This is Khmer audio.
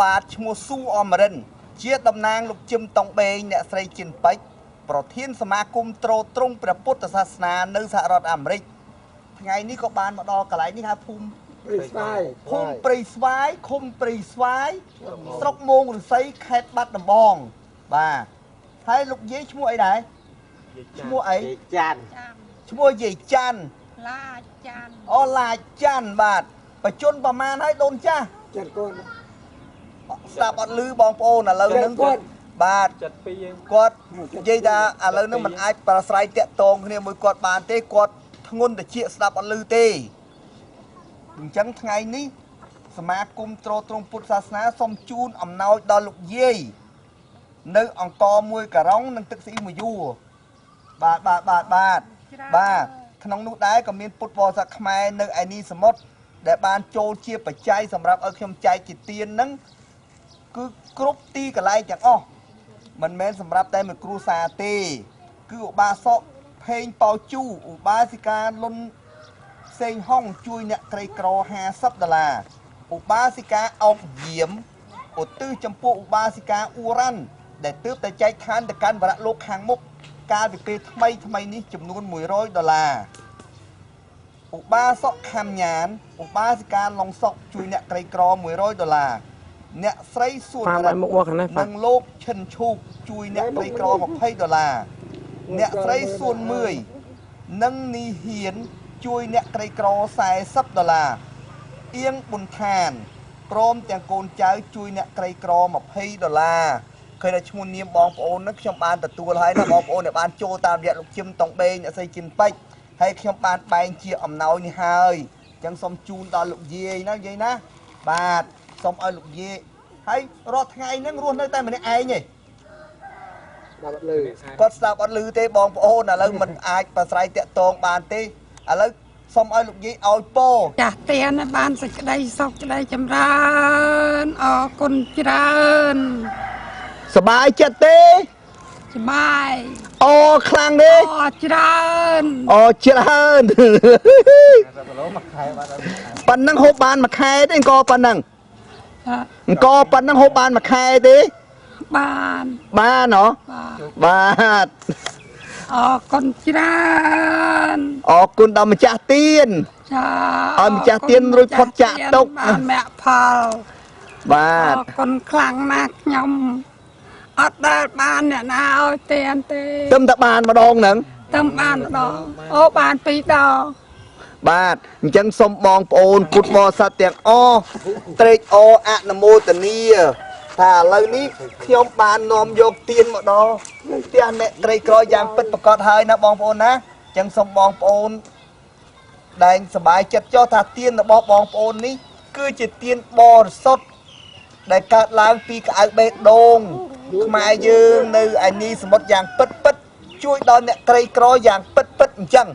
បាទឈ្មោះស៊ូអមរិនជាតំណាងលោកជឹមតុងបេងអ្នកស្រីជិនពេជ្រប្រធានសមាគមត្រួតត្រងព្រះពុទ្ធសាសនានៅសហរដ្ឋអាមេរិកថ្ងៃនេះក៏បានមកដល់កន្លែងនេះហៅភូមិព្រៃស្វាយឃុំព្រៃស្វាយឃុំព្រៃស្វាយស្រុកមោងឫស្សីខេត្តបាត់ដំបងបាទហើយលោកយាយឈ្មោះអីដែរឈ្មោះអីចាន់ឈ្មោះយាយច័ន្ទឡាចាន់អូឡាចាន់បាទបច្ចុប្បន្នប្រមាណហើយដូនចាស់ចាន់កូនស្ដាប់អត់ឮបងប្អូនឥឡូវហ្នឹងបាទគាត់និយាយថាឥឡូវហ្នឹងមិនអាចប្រស្រ័យតាក់ទងគ្នាមួយគាត់បានទេគាត់ធ្ងន់តិចស្ដាប់អត់ឮទេអញ្ចឹងថ្ងៃនេះសមាគមត្រួតត្រងពុទ្ធសាសនាសូមជូនអំណោយដល់លោកយាយនៅអង្គរមួយការ៉ុងនិងទឹកស្អ៊ីមួយយួរបាទក្នុងនោះដែរក៏មានពុទ្ធបរិស័ទខ្មែរនៅឯនេះសមុទ្រដែលបានចូលជាបច្ច័យសម្រាប់ឲ្យខ្ញុំចែកជាទានហ្នឹងគឺគ្រប់ទីកន្លែងទាំងអស់មិនមែនសម្រាប់តែមួយគ្រួសារទេគឺឧបាសកផេងប៉ោជូឧបាសិកាលុនសេងហុងជួយអ្នកក្រីក្រ$50ឧបាសិកាអោកយាមឧទ្ទិសចំពោះឧបាសិកាអ៊ូរ៉ាន់ដែលទើបតែចែកឋានទៅកាន់វរៈលោកខាងមុខកាលពីពេលថ្មីនេះចំនួន$100ឧបាសកខំញានឧបាសិកាឡុងសុកជួយអ្នកក្រីក្រ$100អ្នកស្រីសួនរ៉ាត់និងលោកឈិនឈូកជួយអ្នកក្រីក្រ$20អ្នកស្រីសួនមឿយនិងនីហ៊ានជួយអ្នកក្រីក្រ$40អៀងប៊ុនឋានព្រមទាំងកូនចៅជួយអ្នកក្រីក្រ$20ឃើញតែឈ្មោះនាមបងប្អូនហ្នឹងខ្ញុំបានទទួលហើយណាបងប្អូនដែលបានចូលតាមរយៈលោកជឹមតុងបេងអ្នកស្រីជិនពេជ្រហើយខ្ញុំបានបែងជាអំណោយនេះហើយអញ្ចឹងសូមជូនដល់លោកយាយណាយាយណាបាទសូមឲ្យលោកយាយហើយរាល់ថ្ងៃហ្នឹងរស់នៅតែម្នាក់ឯងទេគាត់ស្ដាប់អត់ឮទេបងប្អូនឥឡូវមិនអាចប្រស្រ័យតាក់ទងបានទេឥឡូវសូមឲ្យលោកយាយឲ្យពរចាស់ទៀនបានសេចក្តីសុខក្តីចម្រើនអរគុណច្រើនសบายចិត្តទេសบายអូខ្លាំងទេអូច្រើនប៉ុណ្ណឹងហូបបានមួយខែទេអង្គប៉ុណ្ណឹងប៉ុណ្ណឹងហូបបានមួយខែទេបានហ៎បាទអរគុណច្រើនអរគុណដល់ម្ចាស់ទៀនចាឲ្យម្ចាស់ទៀនរួចផុតចាកទុកបានមគ្គផលបាទអរគុណខ្លាំងណាស់ខ្ញុំអត់ដែលបានអ្នកណាឲ្យទៀនទេទឹមតែបានម្ដងហ្នឹងទឹមបានម្ដងអូបាន2ដងបាទអញ្ចឹងសូមបងប្អូនពុទ្ធបរិស័ទទាំងអស់ត្រេកអរអនុមោទនាថាឥឡូវនេះខ្ញុំបាននាំយកទៀនមកដល់ផ្ទះអ្នកក្រីក្រយ៉ាងពិតប្រាកដហើយណាបងប្អូនណាអញ្ចឹងសូមបងប្អូនដែលសប្បាយចិត្តចុះថាទៀនរបស់បងប្អូននេះគឺជាទៀនបរិសុទ្ធដែលកើតឡើងពីក្អៅបេះដូងខ្មែរយើងនៅឯនេះសមុទ្រយ៉ាងពិតជួយដល់អ្នកក្រីក្រយ៉ាងពិតអញ្ចឹង